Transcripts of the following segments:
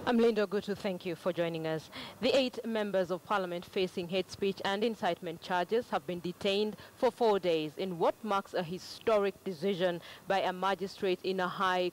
I'm Linda Gutu, thank you for joining us. The 8 members of parliament facing hate speech and incitement charges have been detained for 4 days in what marks a historic decision by a magistrate in a high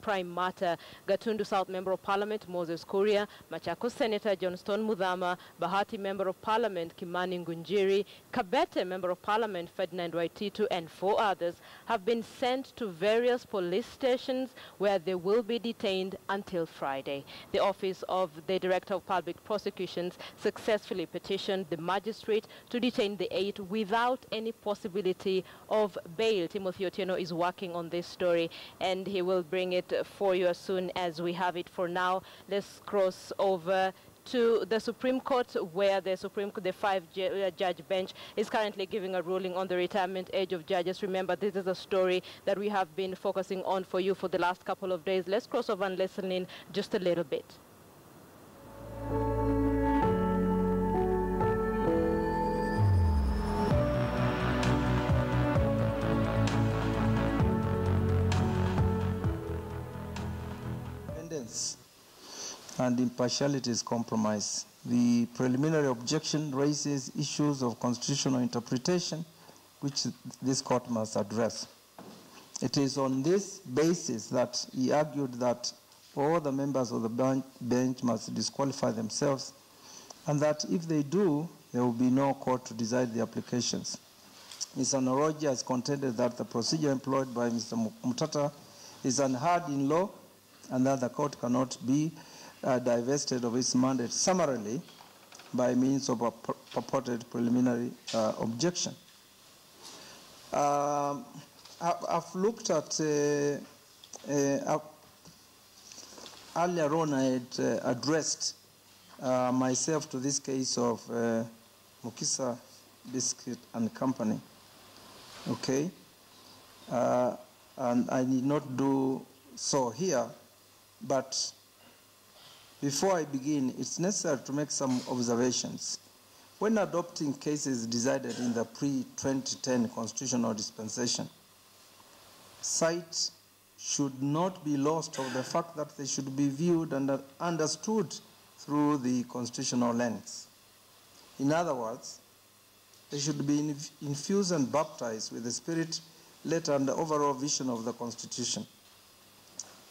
prime matter. Gatundu South Member of Parliament Moses Kuria, Machakos Senator Johnston Mudhama, Bahati Member of Parliament Kimani Ngunjiri, Kabete Member of Parliament Ferdinand Waititu, and 4 others have been sent to various police stations where they will be detained until Friday. The Office of the Director of Public Prosecutions successfully petitioned the magistrate to detain the 8 without any possibility of bail. Timothy Otieno is working on this story, and he will bring it for you as soon as we have it. For now, let's cross over to the Supreme Court, where the 5-judge bench is currently giving a ruling on the retirement age of judges. Remember, this is a story that we have been focusing on for you for the last couple of days. Let's cross over and listen in just a little bit. And impartiality is compromised. The preliminary objection raises issues of constitutional interpretation, which this court must address. It is on this basis that he argued that all the members of the bench must disqualify themselves, and that if they do, there will be no court to decide the applications. Mr. Noroji has contended that the procedure employed by Mr. Mutata is unheard in law, and that the court cannot be divested of its mandate summarily by means of a purported preliminary objection. I've looked at, earlier on I had addressed myself to this case of Mukisa Biscuit and Company, okay? And I need not do so here, but before I begin, it's necessary to make some observations. When adopting cases decided in the pre-2010 constitutional dispensation, sight should not be lost of the fact that they should be viewed and understood through the constitutional lens. In other words, they should be infused and baptized with the spirit, letter, and the overall vision of the Constitution.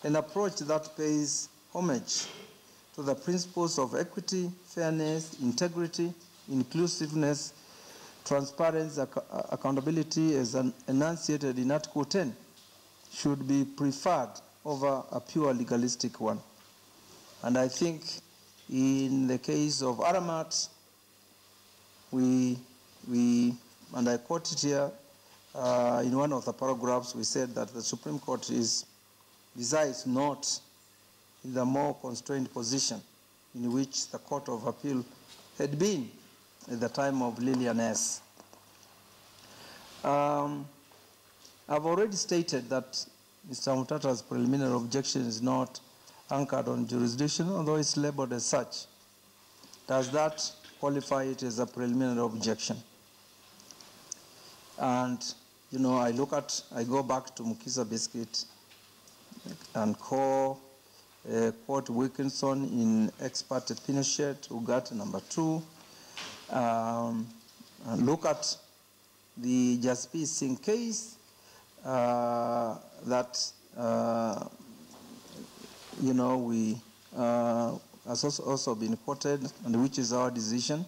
An approach that pays homage to the principles of equity, fairness, integrity, inclusiveness, transparency, accountability as enunciated in Article 10 should be preferred over a pure legalistic one. And I think in the case of Aramat, and I quote it here, in one of the paragraphs we said that the Supreme Court decides not in the more constrained position in which the Court of Appeal had been at the time of Lillian S. I've already stated that Mr. Mutata's preliminary objection is not anchored on jurisdiction, although it's labeled as such. Does that qualify it as a preliminary objection? And, you know, I go back to Mukisa Biscuit and call quote Wilkinson in expert Pinochet, Ugarte number 2. Look at the Jaspi Singh case that, you know, has also been quoted, and which is our decision.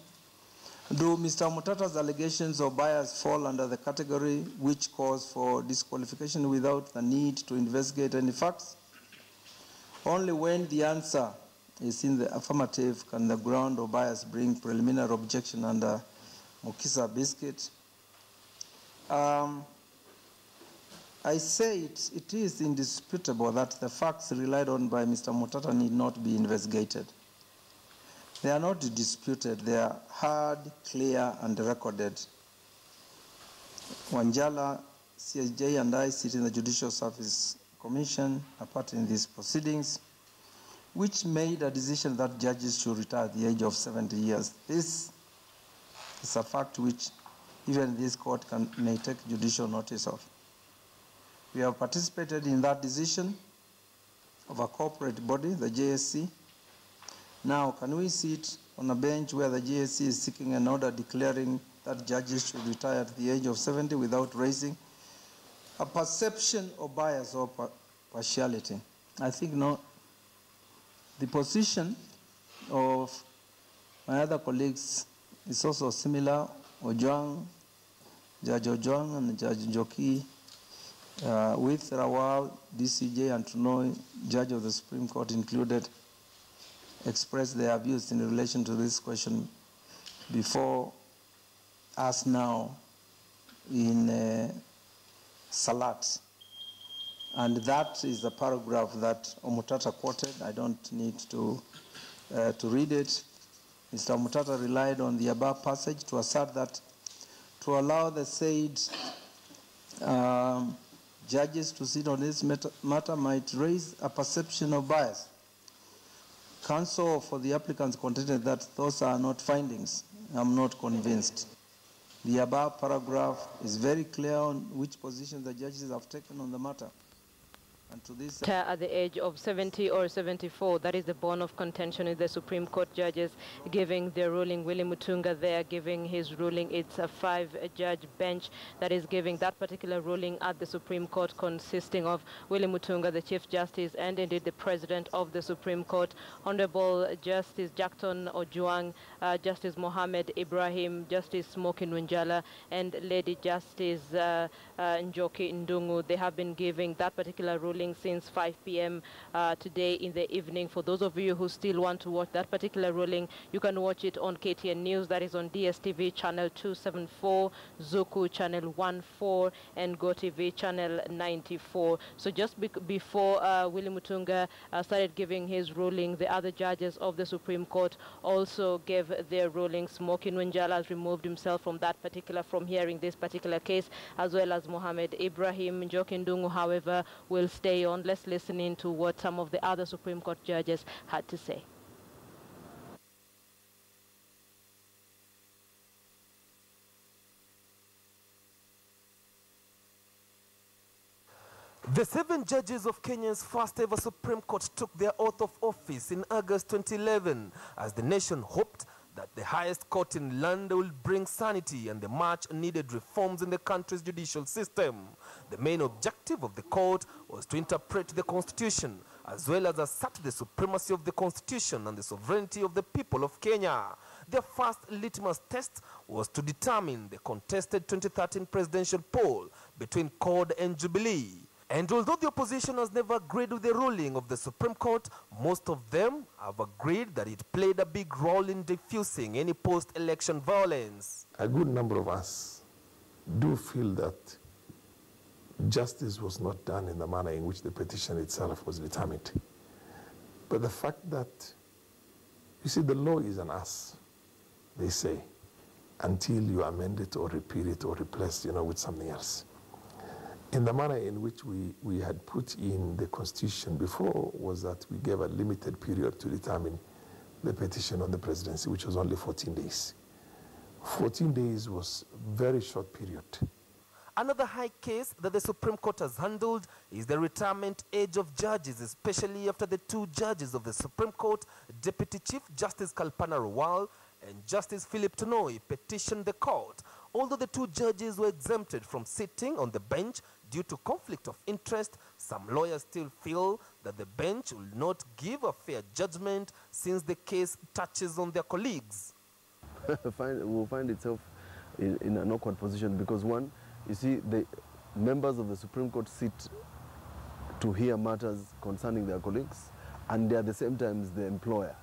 Do Mr. Mutata's allegations of bias fall under the category which calls for disqualification without the need to investigate any facts? Only when the answer is in the affirmative can the ground of bias bring preliminary objection under Mukisa Biscuit. I say it is indisputable that the facts relied on by Mr. Mutata need not be investigated. They are not disputed. They are hard, clear, and recorded. Wanjala, CSJ, and I sit in the Judicial Service Commission, a part in these proceedings, which made a decision that judges should retire at the age of 70 years. This is a fact which even this court may take judicial notice of. We have participated in that decision of a corporate body, the JSC, Now, can we sit on a bench where the GSC is seeking an order declaring that judges should retire at the age of 70 without raising a perception of bias or partiality? I think no. The position of my other colleagues is also similar. Judge Ojwang and Judge Njoki, with Rawal, DCJ, and Tunoi, Judge of the Supreme Court included, expressed their views in relation to this question before us now in Salat. And that is the paragraph that Omutata quoted. I don't need to read it. Mr. Omutata relied on the above passage to assert that to allow the said judges to sit on this matter might raise a perception of bias. Counsel for the applicants contended that those are not findings. I'm not convinced. The above paragraph is very clear on which position the judges have taken on the matter. And to this at the age of 70 or 74, that is the bone of contention in the Supreme Court judges giving their ruling. Willie Mutunga there giving his ruling. It's a 5-judge bench that is giving that particular ruling at the Supreme Court, consisting of Willie Mutunga, the Chief Justice, and indeed the President of the Supreme Court, Honorable Justice Jackton Ojwang, Justice Mohammed Ibrahim, Justice Smoky Nwinjala, and Lady Justice Njoki Ndungu. They have been giving that particular ruling since 5 p.m. Today in the evening. For those of you who still want to watch that particular ruling, you can watch it on KTN News. That is on DSTV channel 274, Zuku channel 14, and GoTV channel 94. So just before Willie Mutunga started giving his ruling, the other judges of the Supreme Court also gave their rulings. Smoky Nwinjala has removed himself from hearing this particular case, as well as Mohammed Ibrahim. Njoki Ndungu, however, will stay on. Let's listen in to what some of the other Supreme Court judges had to say. The 7 judges of Kenya's first ever Supreme Court took their oath of office in August 2011 as the nation hoped that the highest court in land will bring sanity and the much-needed reforms in the country's judicial system. The main objective of the court was to interpret the Constitution, as well as assert the supremacy of the Constitution and the sovereignty of the people of Kenya. Their first litmus test was to determine the contested 2013 presidential poll between CORD and Jubilee. And although the opposition has never agreed with the ruling of the Supreme Court, most of them have agreed that it played a big role in diffusing any post-election violence. A good number of us do feel that justice was not done in the manner in which the petition itself was determined. But the fact that, you see, the law is an us, they say, until you amend it or repeat it or replace, with something else. In the manner in which we had put in the Constitution before was that we gave a limited period to determine the petition on the presidency, which was only 14 days. 14 days was a very short period. Another high case that the Supreme Court has handled is the retirement age of judges, especially after the 2 judges of the Supreme Court, Deputy Chief Justice Kalpana Rawal and Justice Philip Tunoi, petitioned the court. Although the 2 judges were exempted from sitting on the bench due to conflict of interest, some lawyers still feel that the bench will not give a fair judgment since the case touches on their colleagues. Will find itself in an awkward position because, one, you see, the members of the Supreme Court sit to hear matters concerning their colleagues, and they are at the same time the employer,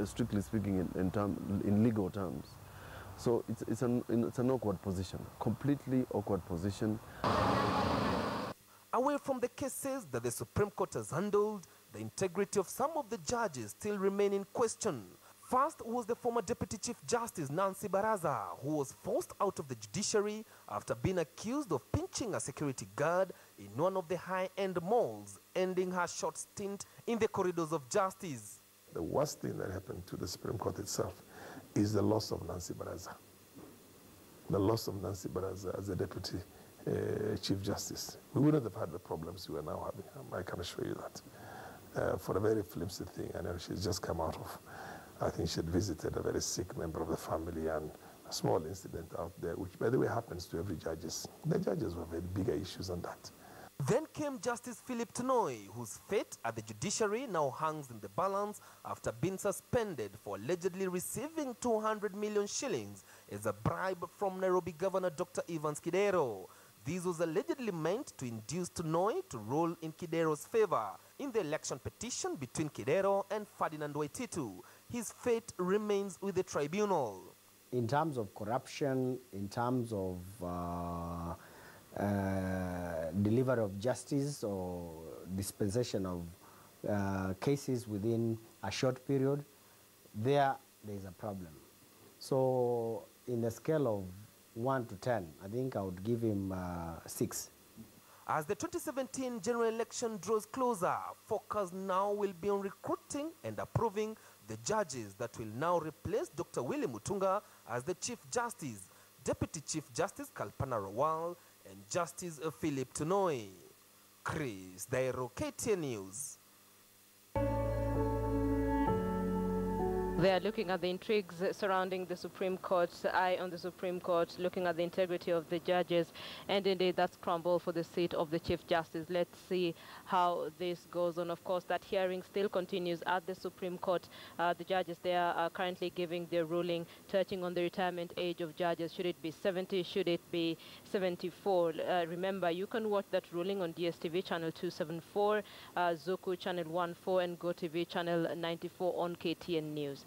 strictly speaking, in legal terms. So it's an awkward position, completely awkward position. Away from the cases that the Supreme Court has handled, the integrity of some of the judges still remain in question. First was the former Deputy Chief Justice Nancy Baraza, who was forced out of the judiciary after being accused of pinching a security guard in one of the high-end malls, ending her short stint in the corridors of justice. The worst thing that happened to the Supreme Court itself is the loss of Nancy Baraza. The loss of Nancy Baraza as a Deputy Chief Justice. We wouldn't have had the problems we are now having, I can assure you that. for a very flimsy thing. I know she's just come out of, I think she had visited a very sick member of the family, and a small incident out there, which by the way happens to every judges. The judges were very bigger issues than that. Then came Justice Philip Tunoi, whose fate at the judiciary now hangs in the balance after being suspended for allegedly receiving 200 million shillings as a bribe from Nairobi Governor Dr. Evans Kidero. This was allegedly meant to induce Tunoi to rule in Kidero's favor in the election petition between Kidero and Ferdinand Waititu. His fate remains with the tribunal. In terms of corruption, in terms of delivery of justice or dispensation of cases within a short period, there is a problem. So in a scale of 1 to 10, I think I would give him 6. As the 2017 general election draws closer, focus now will be on recruiting and approving the judges that will now replace Dr. Willie Mutunga as the Chief Justice, Deputy Chief Justice Kalpana Rawal, and Justice Philip Tunoi. Chris Dairo, KTN News. They are looking at the intrigues surrounding the Supreme Court's eye on the Supreme Court, looking at the integrity of the judges, and indeed that scramble for the seat of the Chief Justice. Let's see how this goes on. Of course, that hearing still continues at the Supreme Court. The judges there are currently giving their ruling, touching on the retirement age of judges. Should it be 70? Should it be 74? Remember, you can watch that ruling on DSTV channel 274, Zuku channel 14, and GoTV channel 94 on KTN News.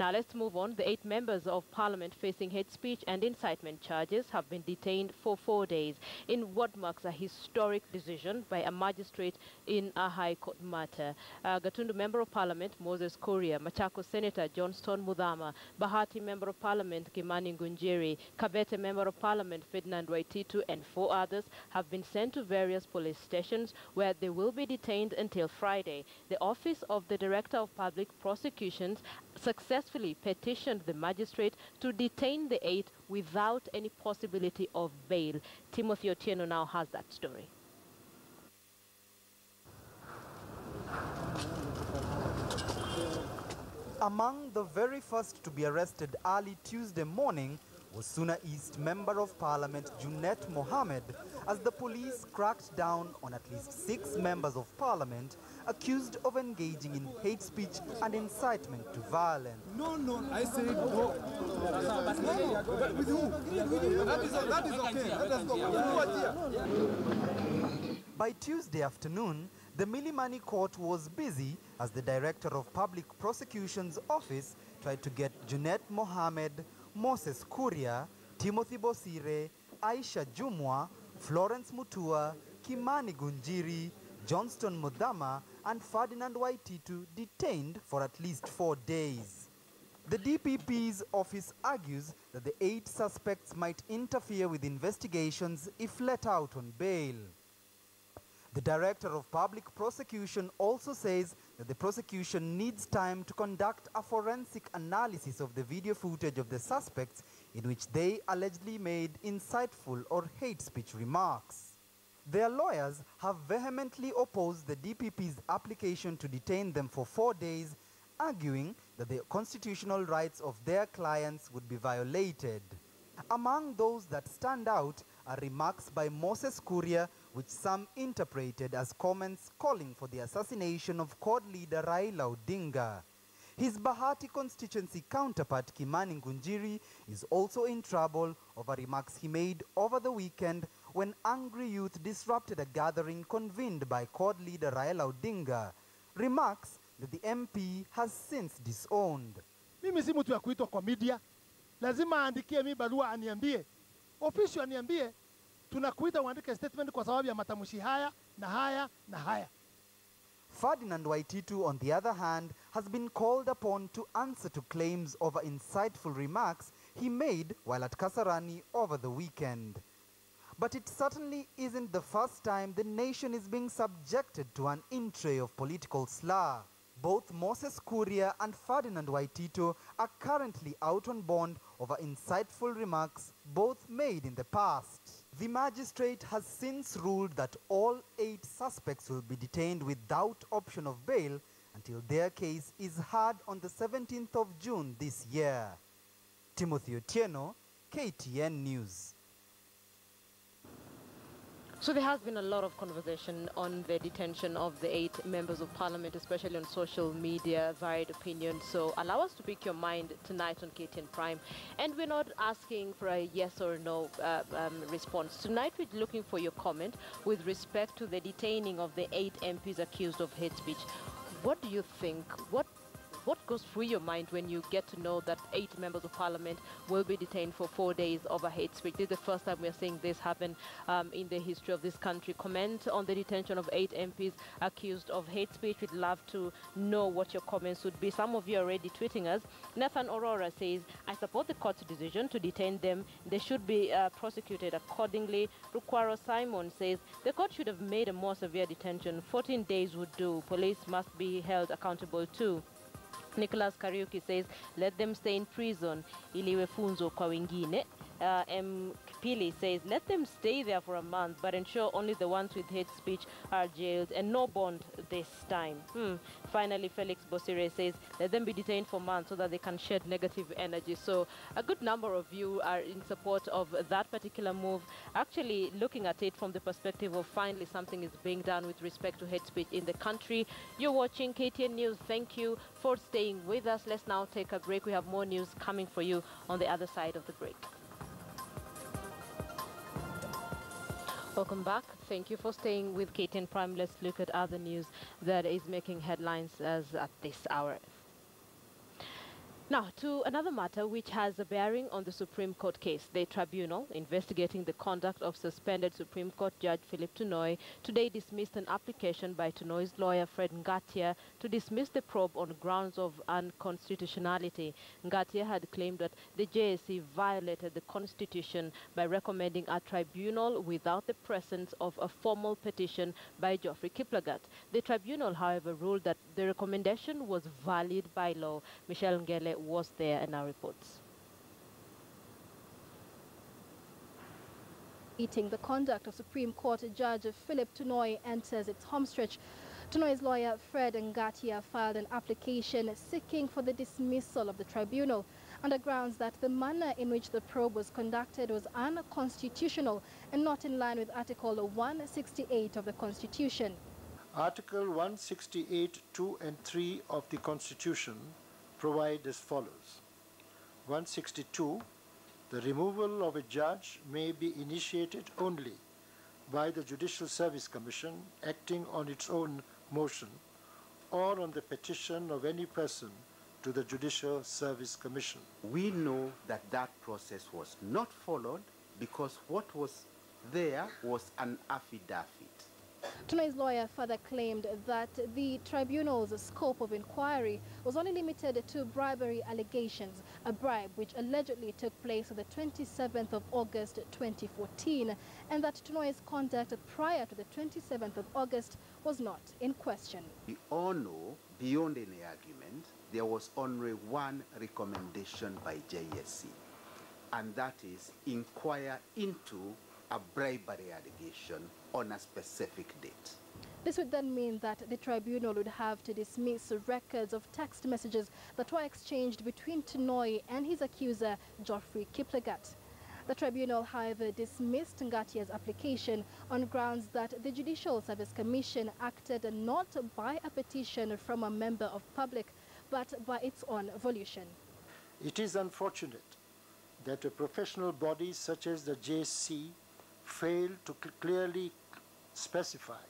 Now let's move on. The 8 members of Parliament facing hate speech and incitement charges have been detained for 4 days in what marks a historic decision by a magistrate in a High Court matter. Gatundu Member of Parliament Moses Kuria, Machakos Senator Johnston Muthama, Bahati Member of Parliament Kimani Ngunjiri, Kabete Member of Parliament Ferdinand Waititu, and 4 others have been sent to various police stations where they will be detained until Friday. The Office of the Director of Public Prosecutions successfully petitioned the magistrate to detain the 8 without any possibility of bail. Timothy Otieno now has that story. Among the very first to be arrested early Tuesday morning was Suna East Member of Parliament Junet Mohammed, as the police cracked down on at least 6 members of Parliament accused of engaging in hate speech and incitement to violence. No, I say no. With who? That is okay. Let us go. By Tuesday afternoon, the Milimani court was busy as the Director of Public Prosecutions Office tried to get Junet Mohammed, Moses Kuria, Timothy Bosire, Aisha Jumwa, Florence Mutua, Kimani Gunjiri, Johnston Muthama, and Ferdinand Waititu detained for at least 4 days. The DPP's office argues that the 8 suspects might interfere with investigations if let out on bail. The Director of Public Prosecution also says that the prosecution needs time to conduct a forensic analysis of the video footage of the suspects in which they allegedly made insightful or hate speech remarks. Their lawyers have vehemently opposed the DPP's application to detain them for 4 days, arguing that the constitutional rights of their clients would be violated. Among those that stand out are remarks by Moses Kuria, which some interpreted as comments calling for the assassination of CORD leader Raila Odinga. His Bahati constituency counterpart Kimani Ngunjiri is also in trouble over remarks he made over the weekend when angry youth disrupted a gathering convened by CORD leader Raila Odinga, remarks that the MP has since disowned. Mimi si mtu ya kuitwa kwa media. Lazima aandikie mi barua aniambie. Official aniambie tunakuita uandike statement kwa sababu ya matamshi haya na haya na haya. Ferdinand Waititu, on the other hand, has been called upon to answer to claims over insightful remarks he made while at Kasarani over the weekend. But it certainly isn't the first time the nation is being subjected to an entree of political slur. Both Moses Kuria and Ferdinand Waititu are currently out on bond over insightful remarks both made in the past. The magistrate has since ruled that all 8 suspects will be detained without option of bail until their case is heard on the 17th of June this year. Timothy Otieno, KTN News. So there has been a lot of conversation on the detention of the 8 members of parliament, especially on social media, varied opinions. So allow us to pick your mind tonight on KTN Prime. And we're not asking for a yes or no response. Tonight we're looking for your comment with respect to the detaining of the 8 MPs accused of hate speech. What do you think? What goes through your mind when you get to know that 8 members of parliament will be detained for 4 days over hate speech? This is the first time we're seeing this happen in the history of this country. Comment on the detention of 8 MPs accused of hate speech. We'd love to know what your comments would be. Some of you are already tweeting us. Nathan Aurora says, I support the court's decision to detain them. They should be prosecuted accordingly. Rukwaro Simon says, the court should have made a more severe detention. 14 days would do. Police must be held accountable too. Nicholas Kariuki says, let them stay in prison. Iliwe funzo kwa wengine. M. Pili says, let them stay there for a month, but ensure only the ones with hate speech are jailed and no bond this time. Finally, Felix Bosire says, let them be detained for months so that they can shed negative energy. So a good number of you are in support of that particular move, actually looking at it from the perspective of finally something is being done with respect to hate speech in the country. You're watching KTN News. Thank you for staying with us. Let's now take a break. We have more news coming for you on the other side of the break. Welcome back. Thank you for staying with KTN Prime. Let's look at other news that is making headlines as at this hour. Now, to another matter which has a bearing on the Supreme Court case. The tribunal investigating the conduct of suspended Supreme Court Judge Philip Tunoi today dismissed an application by Tunoi's lawyer Fred Ngatia to dismiss the probe on grounds of unconstitutionality. Ngatia had claimed that the JSC violated the Constitution by recommending a tribunal without the presence of a formal petition by Geoffrey Kiplagat. The tribunal, however, ruled that the recommendation was valid by law. Michelle Ngele was there and now reports. The conduct of Supreme Court Judge Philip Tunoi enters its homestretch. Tunoi's lawyer Fred Ngatia filed an application seeking for the dismissal of the tribunal on the grounds that the manner in which the probe was conducted was unconstitutional and not in line with Article 168 of the Constitution. Article 168, 2 and 3 of the Constitution provide as follows. 162, the removal of a judge may be initiated only by the Judicial Service Commission acting on its own motion or on the petition of any person to the Judicial Service Commission. We know that that process was not followed because what was there was an affidavit. Tunoi's lawyer further claimed that the tribunal's scope of inquiry was only limited to bribery allegations, a bribe which allegedly took place on the 27th of August 2014, and that Tunoi's conduct prior to the 27th of August was not in question. We all know, beyond any argument, there was only one recommendation by JSC, and that is inquire into a bribery allegation on a specific date. This would then mean that the tribunal would have to dismiss records of text messages that were exchanged between Tunoi and his accuser, Geoffrey Kiplagat. The tribunal, however, dismissed Ngatia's application on grounds that the Judicial Service Commission acted not by a petition from a member of public, but by its own volition. It is unfortunate that a professional body such as the JSC failed to clearly specify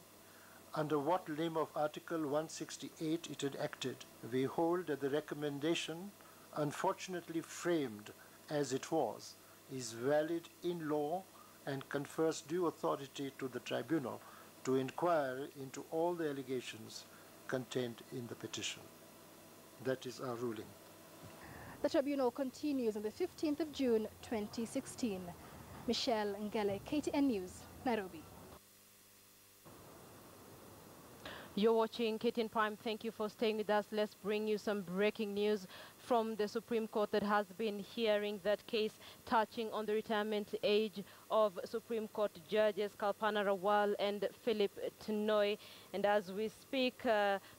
under what limb of Article 168 it had acted. We hold that the recommendation, unfortunately framed as it was, is valid in law and confers due authority to the tribunal to inquire into all the allegations contained in the petition. That is our ruling. The tribunal continues on the 15th of June 2016. Michelle Ngele, KTN News, Nairobi. You're watching KTN Prime. Thank you for staying with us. Let's bring you some breaking news from the Supreme Court that has been hearing that case touching on the retirement age of Supreme Court judges Kalpana Rawal and Philip Tenoy. And as we speak,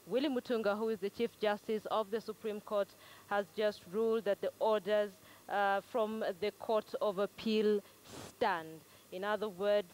Willie Mutunga, who is the Chief Justice of the Supreme Court, has just ruled that the orders from the Court of Appeal stand. In other words,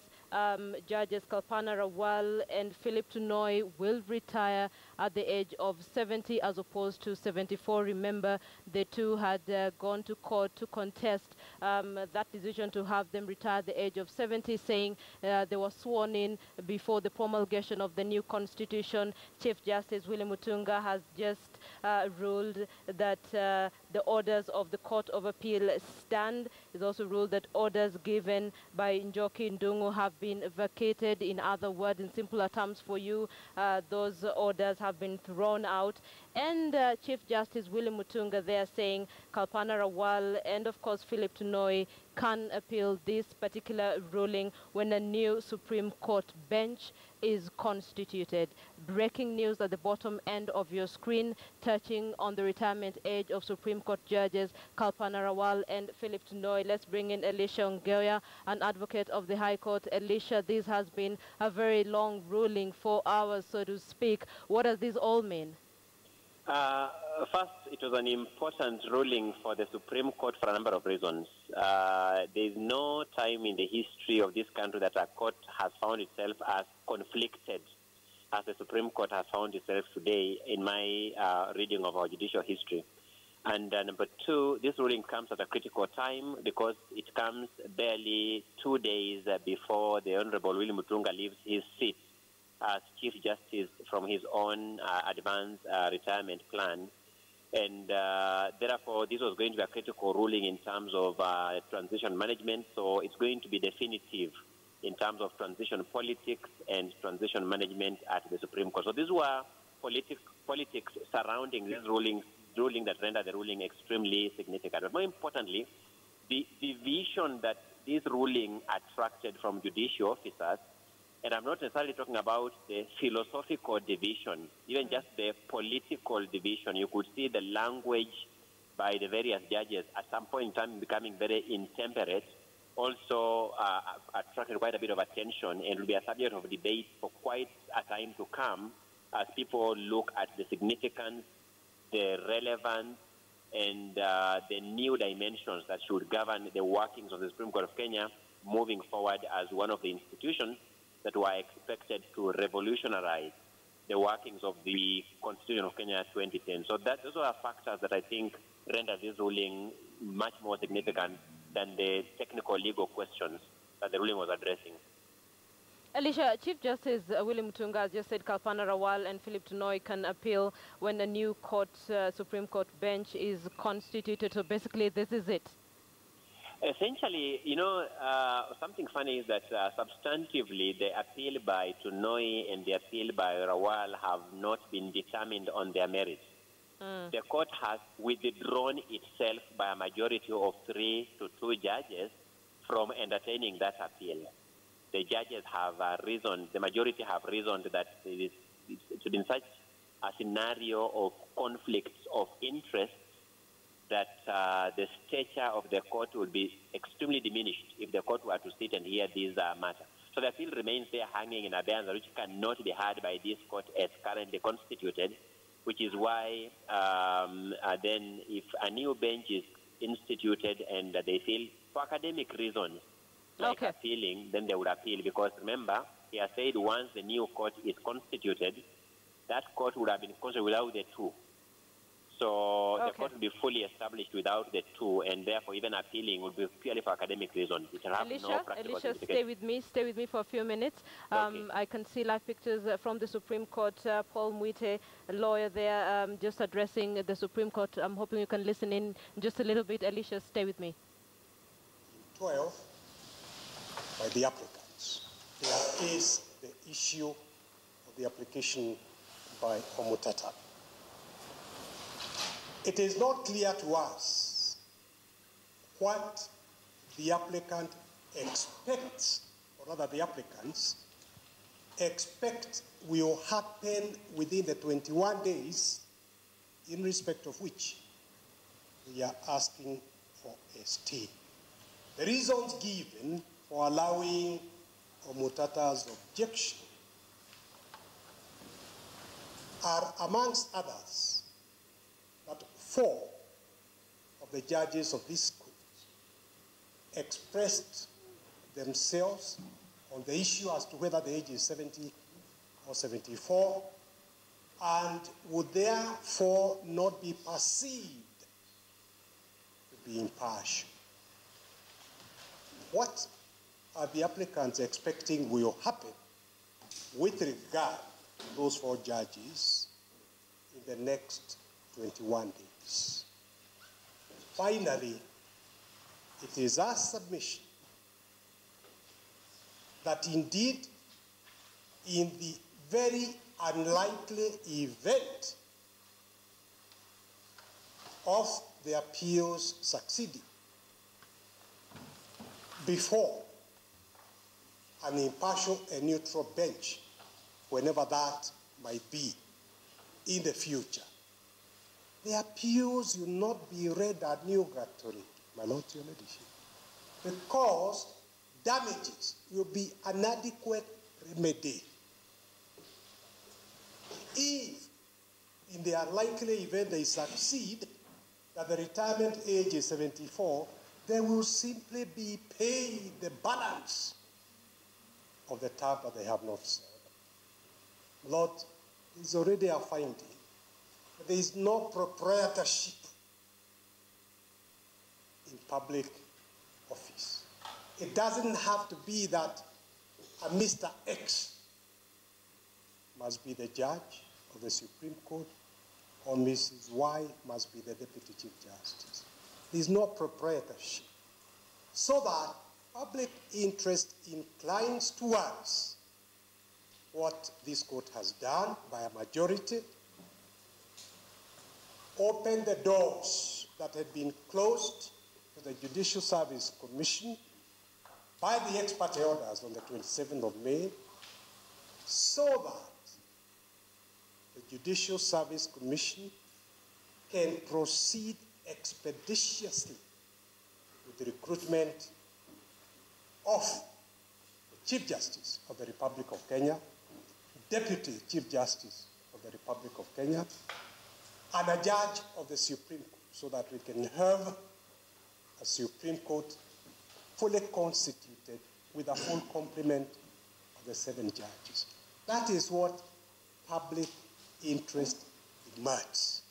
Judges Kalpana Rawal and Philip Tenoy will retire at the age of 70 as opposed to 74. Remember, the two had gone to court to contest that decision to have them retire at the age of 70, saying they were sworn in before the promulgation of the new constitution. Chief Justice Willie Mutunga has just ruled that the orders of the Court of Appeal stand. He's also ruled that orders given by Njoki Ndungu have been vacated. In other words, in simpler terms for you, those orders have been thrown out. And Chief Justice Willie Mutunga, they are saying Kalpana Rawal and, of course, Philip Tenoy can appeal this particular ruling when a new Supreme Court bench is constituted. Breaking news at the bottom end of your screen, touching on the retirement age of Supreme Court judges Kalpana Rawal and Philip Tenoy. Let's bring in Elisha Ongeya, an advocate of the High Court. Elisha, this has been a very long ruling, 4 hours, so to speak. What does this all mean? First, it was an important ruling for the Supreme Court for a number of reasons. There is no time in the history of this country that a court has found itself as conflicted as the Supreme Court has found itself today in my reading of our judicial history. And number two, this ruling comes at a critical time because it comes barely 2 days before the Honorable Willie Mutunga leaves his seat as Chief Justice from his own advanced retirement plan. And therefore, this was going to be a critical ruling in terms of transition management, so it's going to be definitive in terms of transition politics and transition management at the Supreme Court. So these were politics surrounding this ruling that rendered the ruling extremely significant. But more importantly, the vision that this ruling attracted from judicial officers, and I'm not necessarily talking about the philosophical division, even just the political division. You could see the language by the various judges at some point in time becoming very intemperate, also attracted quite a bit of attention and will be a subject of debate for quite a time to come as people look at the significance, the relevance, and the new dimensions that should govern the workings of the Supreme Court of Kenya moving forward as one of the institutions that were expected to revolutionize the workings of the Constitution of Kenya 2010. So those are factors that I think render this ruling much more significant than the technical legal questions that the ruling was addressing. Elisha, Chief Justice Willie Mutunga just said Kalpana Rawal and Philip Tenoy can appeal when the new Supreme Court bench is constituted. So basically, this is it. Essentially, something funny is that substantively the appeal by Tenoy and the appeal by Rawal have not been determined on their merits. The court has withdrawn itself by a majority of 3 to 2 judges from entertaining that appeal. The judges have reasoned, the majority have reasoned that it's been such a scenario of conflicts of interest that the stature of the court would be extremely diminished if the court were to sit and hear this matter. So the appeal remains there hanging in abeyance, which cannot be heard by this court as currently constituted, which is why then if a new bench is instituted and they feel for academic reasons like appealing, then they would appeal, because remember, he has said once the new court is constituted, that court would have been constituted without the 2. So the court will be fully established without the 2, and therefore even appealing will be purely for academic reasons. It will have no practical Elisha, stay with me for a few minutes. I can see live pictures from the Supreme Court. Paul Mwite, a lawyer there, just addressing the Supreme Court. I'm hoping you can listen in just a little bit. Elisha, stay with me. 12 by the applicants. There is the issue of the application by Omutata. It is not clear to us what the applicant expects, or rather the applicants expect will happen within the 21 days in respect of which we are asking for a stay. The reasons given for allowing Omutata's objection are, amongst others, that 4 of the judges of this court expressed themselves on the issue as to whether the age is 70 or 74, and would therefore not be perceived to be impartial. What are the applicants expecting will happen with regard to those 4 judges in the next 21 days? Finally, it is our submission that indeed, in the very unlikely event of the appeals succeeding, before an impartial and neutral bench, whenever that might be in the future, the appeals will not be read ad nugatory, my Lord, your Ladyship, because damages will be an adequate remedy. If, in the unlikely event they succeed, that the retirement age is 74, they will simply be paid the balance of the term that they have not served. Lord, there's already a finding. There is no proprietorship in public office. It doesn't have to be that a Mr. X must be the judge of the Supreme Court or Mrs. Y must be the Deputy Chief Justice. There's no proprietorship. So that public interest inclines towards what this court has done by a majority, open the doors that had been closed to the Judicial Service Commission by the ex parte orders on the 27th of May, so that the Judicial Service Commission can proceed expeditiously with the recruitment of the Chief Justice of the Republic of Kenya, Deputy Chief Justice of the Republic of Kenya, and a judge of the Supreme Court, so that we can have a Supreme Court fully constituted with a full complement of the 7 judges. That is what public interest demands.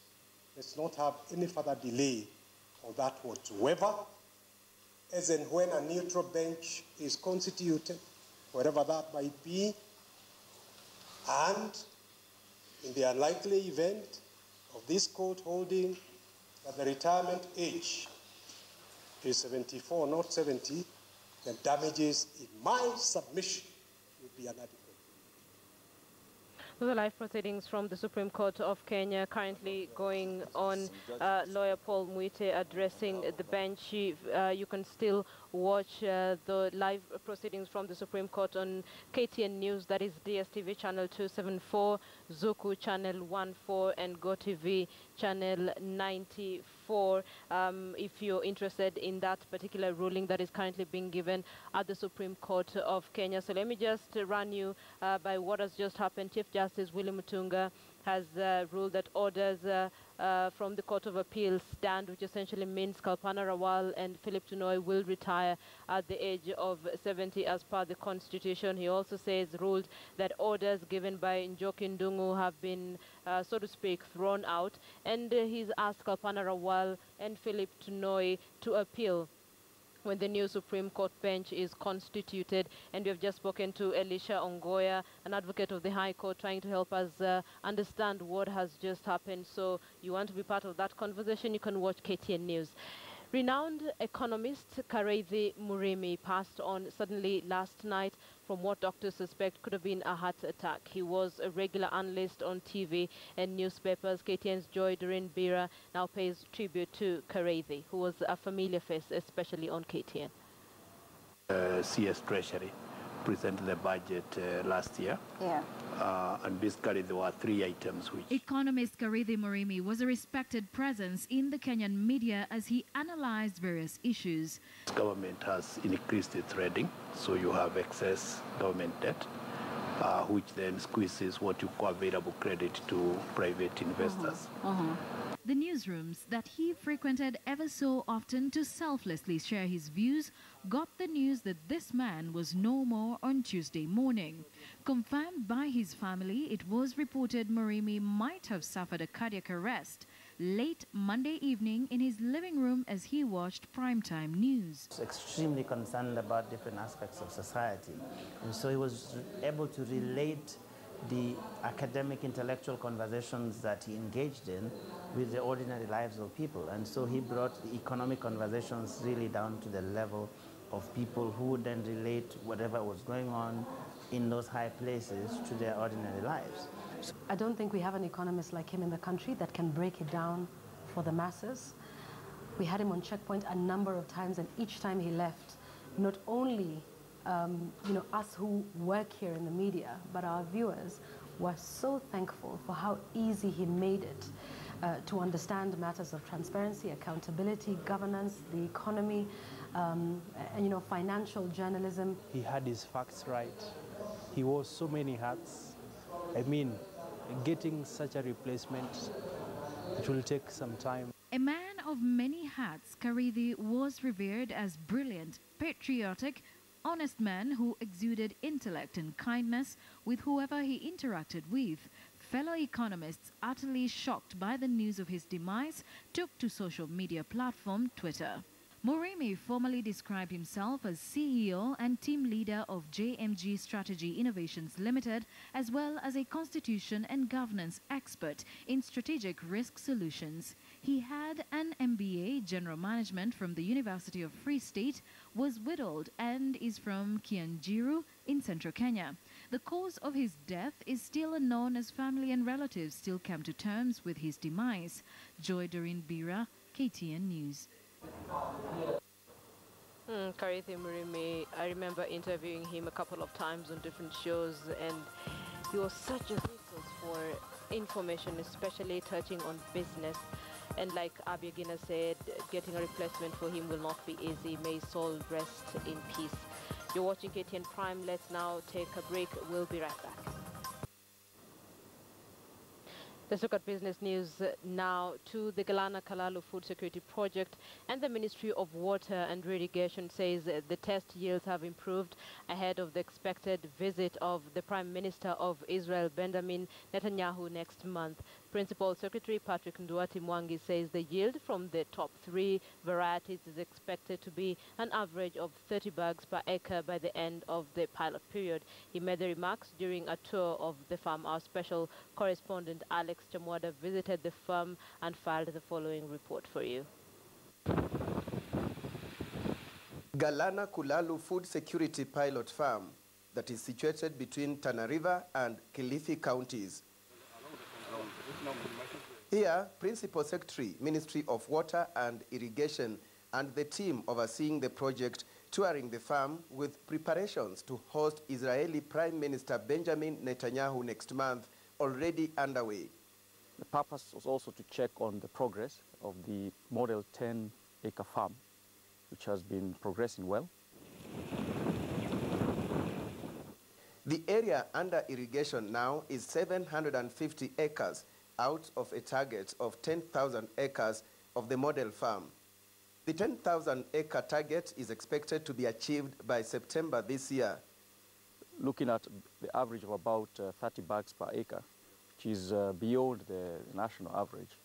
Let's not have any further delay on that whatsoever, as and when a neutral bench is constituted, wherever that might be, and in the unlikely event of this court holding that the retirement age is 74, not 70, then damages, in my submission, will be inadequate. Those are live proceedings from the Supreme Court of Kenya currently going on. Lawyer Paul Mwite addressing the bench. You can still watch the live proceedings from the Supreme Court on KTN News, that is DSTV channel 274, Zuku channel 14, and GoTV channel 94. If you're interested in that particular ruling that is currently being given at the Supreme Court of Kenya. So let me just run you by what has just happened. Chief Justice William Mutunga has ruled that orders from the Court of Appeal stand, which essentially means Kalpana Rawal and Philip Tunoy will retire at the age of 70 as per the Constitution. He also ruled that orders given by Njoki Ndung'u have been, so to speak, thrown out, and he's asked Kalpana Rawal and Philip Tunoy to appeal when the new Supreme Court bench is constituted. And we have just spoken to Elisha Ongoya, an advocate of the High Court, trying to help us understand what has just happened. So you want to be part of that conversation, you can watch KTN News. Renowned economist Kareithi Murimi passed on suddenly last night from what doctors suspect could have been a heart attack. He was a regular analyst on TV and newspapers. KTN's Joy Doreen Bira now pays tribute to Kareithi, who was a familiar face, especially on KTN. CS Treasury, present the budget last year. Yeah. And basically there were 3 items which... Economist Karithi Murimi was a respected presence in the Kenyan media as he analyzed various issues. The government has increased its lending, so you have excess government debt, which then squeezes what you call available credit to private investors. The newsrooms that he frequented ever so often to selflessly share his views got the news that this man was no more on Tuesday morning. Confirmed by his family, it was reported Murimi might have suffered a cardiac arrest late Monday evening in his living room as he watched primetime news. He was extremely concerned about different aspects of society, and so he was able to relate the academic intellectual conversations that he engaged in with the ordinary lives of people. And so he brought the economic conversations really down to the level of people who would then relate whatever was going on in those high places to their ordinary lives. I don't think we have an economist like him in the country that can break it down for the masses. We had him on checkpoint a number of times, and each time he left, not only us who work here in the media, but our viewers were so thankful for how easy he made it to understand matters of transparency, accountability, governance, the economy, and financial journalism. He had his facts right. He wore so many hats. I mean, getting such a replacement, it will take some time. A man of many hats, Karithi was revered as brilliant, patriotic, honest man who exuded intellect and kindness with whoever he interacted with. Fellow economists, utterly shocked by the news of his demise, took to social media platform Twitter. Murimi formally described himself as CEO and team leader of JMG Strategy Innovations Limited, as well as a constitution and governance expert in strategic risk solutions. He had an MBA General Management from the University of Free State, was widowed, and is from Kianjiru in central Kenya. The cause of his death is still unknown as family and relatives still come to terms with his demise. Joy Doreen Bira, KTN News. Karithi Murimi, I remember interviewing him a couple of times on different shows, and he was such a resource for information, especially touching on business. And like Abiagina said, getting a replacement for him will not be easy. May his soul rest in peace. You're watching KTN Prime. Let's now take a break. We'll be right back. Let's look at business news now. To the Galana Kalalu Food Security Project, and the Ministry of Water and Irrigation says the test yields have improved ahead of the expected visit of the Prime Minister of Israel, Benjamin Netanyahu, next month. Principal Secretary Patrick Nduati Mwangi says the yield from the top 3 varieties is expected to be an average of 30 bags per acre by the end of the pilot period. He made the remarks during a tour of the farm. Our special correspondent Alex Chamwada visited the farm and filed the following report for you. Galana Kulalu Food Security Pilot Farm that is situated between Tana River and Kilifi counties. Here, Principal Secretary, Ministry of Water and Irrigation, and the team overseeing the project touring the farm with preparations to host Israeli Prime Minister Benjamin Netanyahu next month already underway. The purpose was also to check on the progress of the Model 10-acre farm, which has been progressing well. The area under irrigation now is 750 acres out of a target of 10,000 acres of the model farm. The 10,000-acre target is expected to be achieved by September this year. Looking at the average of about 30 bags per acre, which is beyond the national average.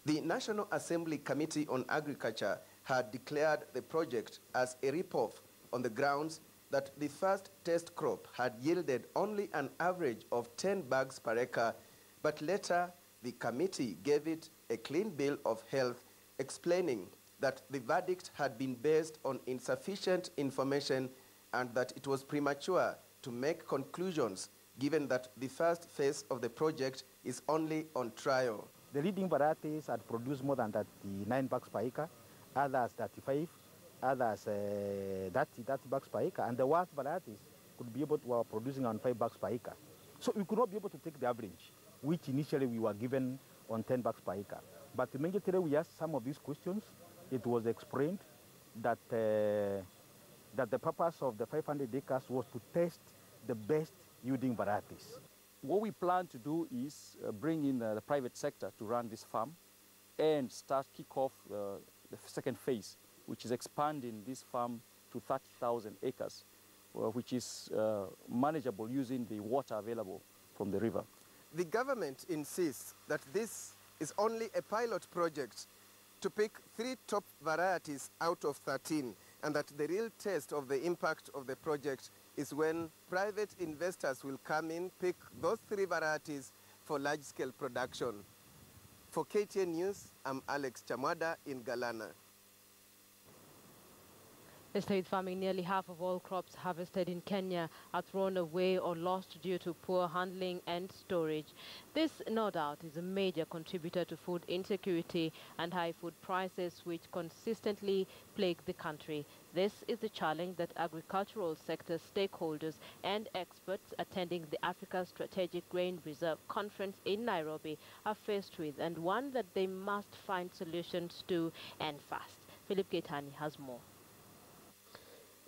The National Assembly Committee on Agriculture had declared the project as a rip-off on the grounds that the first test crop had yielded only an average of 10 bags per acre, but later the committee gave it a clean bill of health, explaining that the verdict had been based on insufficient information and that it was premature to make conclusions, given that the first phase of the project is only on trial. The leading varieties had produced more than 39 bags per acre, others 35, others 30 bags per acre, and the worst varieties could be able to were producing on 5 bags per acre. So we could not be able to take the average, which initially we were given on 10 bags per acre. But immediately we asked some of these questions. It was explained that that the purpose of the 500 acres was to test the best yielding varieties. What we plan to do is bring in the private sector to run this farm and kick off the second phase, which is expanding this farm to 30,000 acres, which is manageable using the water available from the river. The government insists that this is only a pilot project to pick 3 top varieties out of 13, and that the real test of the impact of the project is when private investors will come in, pick those 3 varieties for large-scale production. For KTN News, I'm Alex Chamwada in Galana. The state farming, nearly half of all crops harvested in Kenya are thrown away or lost due to poor handling and storage. This, no doubt, is a major contributor to food insecurity and high food prices, which consistently plague the country. This is the challenge that agricultural sector stakeholders and experts attending the Africa Strategic Grain Reserve Conference in Nairobi are faced with, and one that they must find solutions to, and fast. Philip Gaitani has more.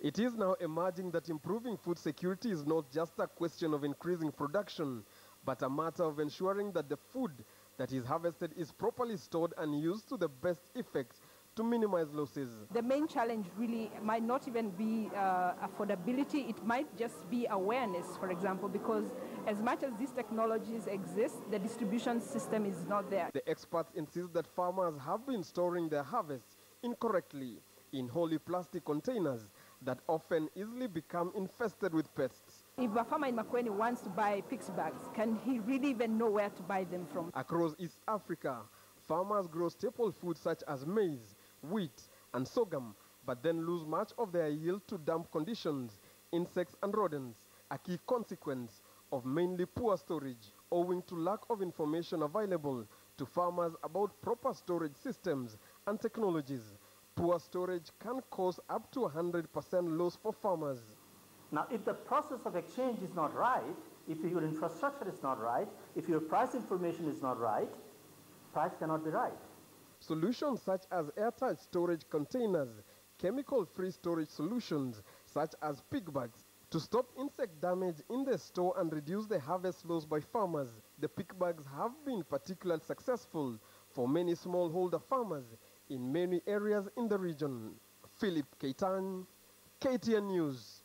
It is now emerging that improving food security is not just a question of increasing production, but a matter of ensuring that the food that is harvested is properly stored and used to the best effect to minimize losses. The main challenge really might not even be affordability, it might just be awareness, for example, because as much as these technologies exist, the distribution system is not there. The experts insist that farmers have been storing their harvests incorrectly in wholly plastic containers that often easily become infested with pests. If a farmer in Makueni wants to buy pig's bags, can he really even know where to buy them from? Across East Africa, farmers grow staple foods such as maize, wheat, and sorghum, but then lose much of their yield to damp conditions, insects and rodents, a key consequence of mainly poor storage, owing to lack of information available to farmers about proper storage systems and technologies. Poor storage can cause up to 100% loss for farmers. Now, if the process of exchange is not right, if your infrastructure is not right, if your price information is not right, price cannot be right. Solutions such as airtight storage containers, chemical-free storage solutions such as pig bags, to stop insect damage in the store and reduce the harvest loss by farmers. The pig bags have been particularly successful for many smallholder farmers in many areas in the region. Philip Keitan, KTN News.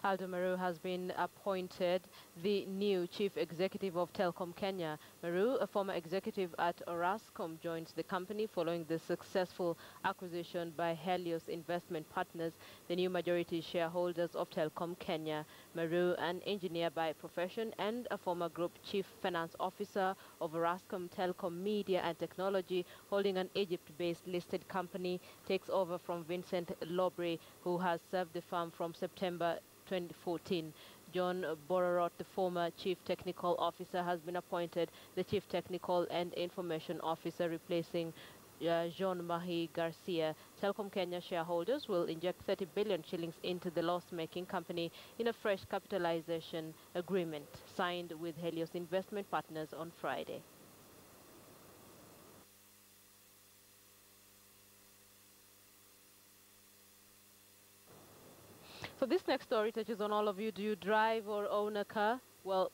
Aldo Maru has been appointed the new chief executive of Telkom Kenya. Maru, a former executive at Orascom, joins the company following the successful acquisition by Helios Investment Partners, the new majority shareholders of Telkom Kenya. Maru, an engineer by profession and a former group chief finance officer of Orascom Telecom Media and Technology, holding an Egypt-based listed company, takes over from Vincent Lobre, who has served the firm from September 2014. John Bororot, the former Chief Technical Officer, has been appointed the Chief Technical and Information Officer, replacing Jean-Marie Garcia. Telkom Kenya shareholders will inject 30 billion shillings into the loss-making company in a fresh capitalization agreement signed with Helios Investment Partners on Friday. So this next story touches on all of you. Do you drive or own a car? Well,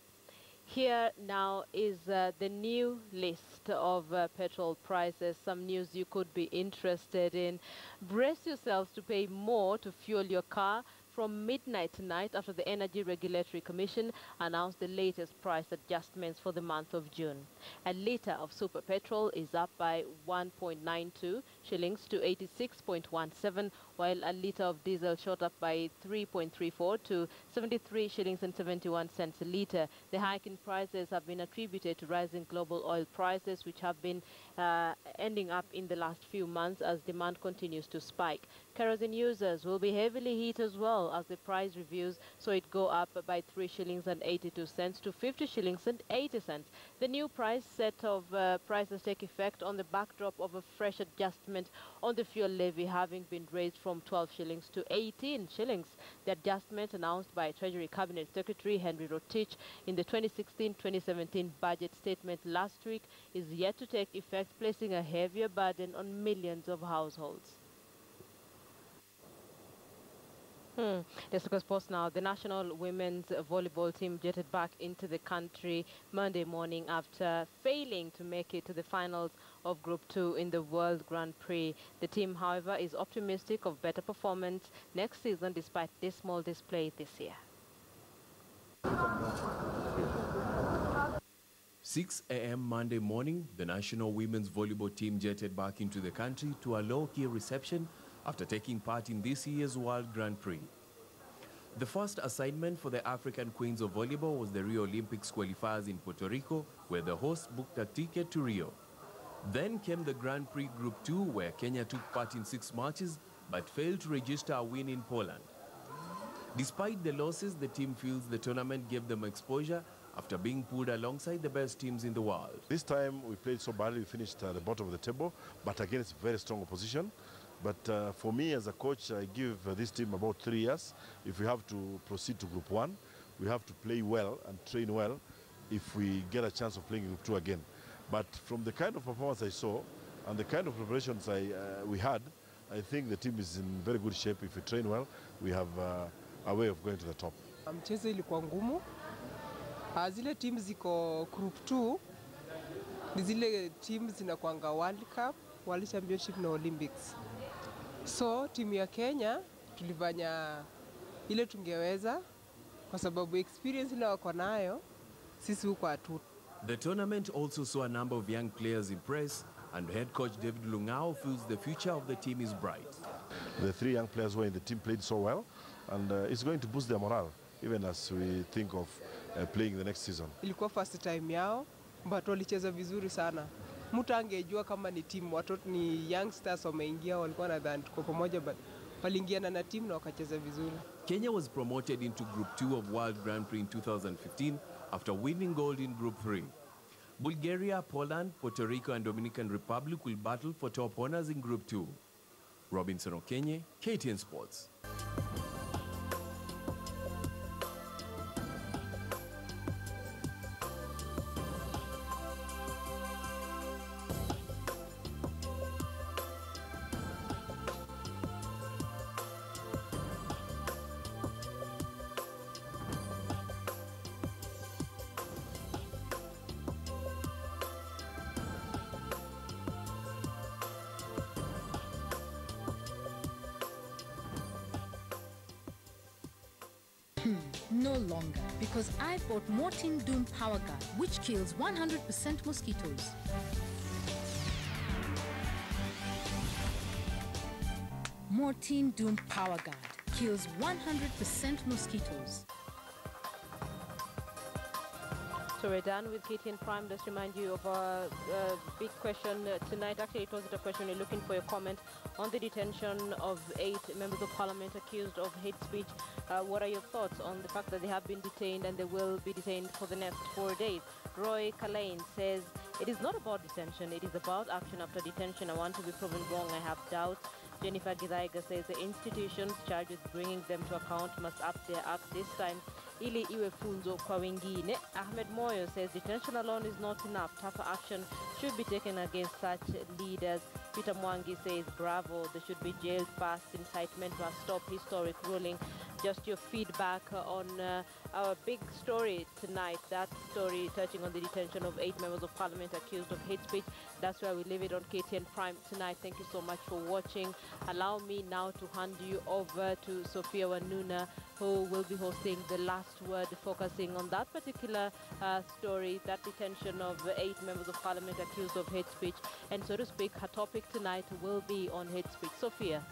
here now is the new list of petrol prices, some news you could be interested in. Brace yourselves to pay more to fuel your car from midnight tonight after the Energy Regulatory Commission announced the latest price adjustments for the month of June. A litre of super petrol is up by 1.92 shillings to 86.17, while a litre of diesel shot up by 3.34 to 73 shillings and 71 cents a litre. The hike in prices have been attributed to rising global oil prices, which have been ending up in the last few months as demand continues to spike. Kerosene users will be heavily hit as well as the price reviews saw it go up by 3 shillings and 82 cents to 50 shillings and 80 cents. The new price set of prices take effect on the backdrop of a fresh adjustment adjustment on the fuel levy having been raised from 12 shillings to 18 shillings. The adjustment announced by Treasury Cabinet Secretary Henry Rotich in the 2016-2017 budget statement last week is yet to take effect, placing a heavier burden on millions of households. Let's look at sports now. The national women's volleyball team jetted back into the country Monday morning after failing to make it to the finals of Group 2 in the World Grand Prix. The team, however, is optimistic of better performance next season despite this small display this year. 6 a.m. Monday morning, the national women's volleyball team jetted back into the country to a low-key reception after taking part in this year's World Grand Prix. The first assignment for the African Queens of Volleyball was the Rio Olympics qualifiers in Puerto Rico, where the hosts booked a ticket to Rio. Then came the Grand Prix Group 2, where Kenya took part in 6 matches, but failed to register a win in Poland. Despite the losses, the team feels the tournament gave them exposure after being pulled alongside the best teams in the world. This time we played so badly, we finished at the bottom of the table, but again it's a very strong opposition. But for me as a coach, I give this team about 3 years. If we have to proceed to Group 1, we have to play well and train well if we get a chance of playing Group 2 again. But from the kind of performance I saw and the kind of preparations we had, I think the team is in very good shape. If we train well, we have a way of going to the top. Mchezo ilikuwa ngumu. Zile teams ziko Group 2 ni zile teams zinakuanga World Cup, World Championship na Olympics. So timu ya Kenya tulifanya ile tungeweza kwa sababu experience ile wako nayo sisi huko hatu. The tournament also saw a number of young players impress, and head coach David Lungao feels the future of the team is bright. The 3 young players who are in the team played so well, and it's going to boost their morale, even as we think of playing the next season. Ilikuwa first time yao, but walicheza vizuri sana. Mtu angejua kama ni team, watoto ni youngsters wameingia, walikuwa nadhani tuko pamoja, but waliingiana na team na wakacheza vizuri. Kenya was promoted into Group 2 of World Grand Prix in 2015 after winning gold in Group 3. Bulgaria, Poland, Puerto Rico and Dominican Republic will battle for top honors in Group 2. Robinson Okenye, KTN Sports. No longer, because I bought Mortin Doom Power Guard, which kills 100% mosquitoes. Mortin Doom Power Guard kills 100% mosquitoes. So we're done with KTN Prime. Let's remind you of a big question tonight. Actually, it wasn't a question. We're looking for your comment on the detention of 8 members of parliament accused of hate speech. What are your thoughts on the fact that they have been detained and they will be detained for the next 4 days? Roy Kalain says, it is not about detention. It is about action after detention. I want to be proven wrong. I have doubts. Jennifer Githaiga says the institutions charged with bringing them to account must up their act this time. Ili iwe funzo kwa wengine. Ahmed Moyo says detention alone is not enough. Tougher action should be taken against such leaders. Peter Mwangi says bravo, they should be jailed fast. Incitement must stop. Historic ruling. Just your feedback on our big story tonight. That story touching on the detention of 8 members of parliament accused of hate speech. That's where we leave it on KTN Prime tonight. Thank you so much for watching. Allow me now to hand you over to Sophia Wanuna, who will be hosting the last word, focusing on that particular story, that detention of 8 members of parliament accused of hate speech. And so to speak, her topic tonight will be on hate speech. Sophia.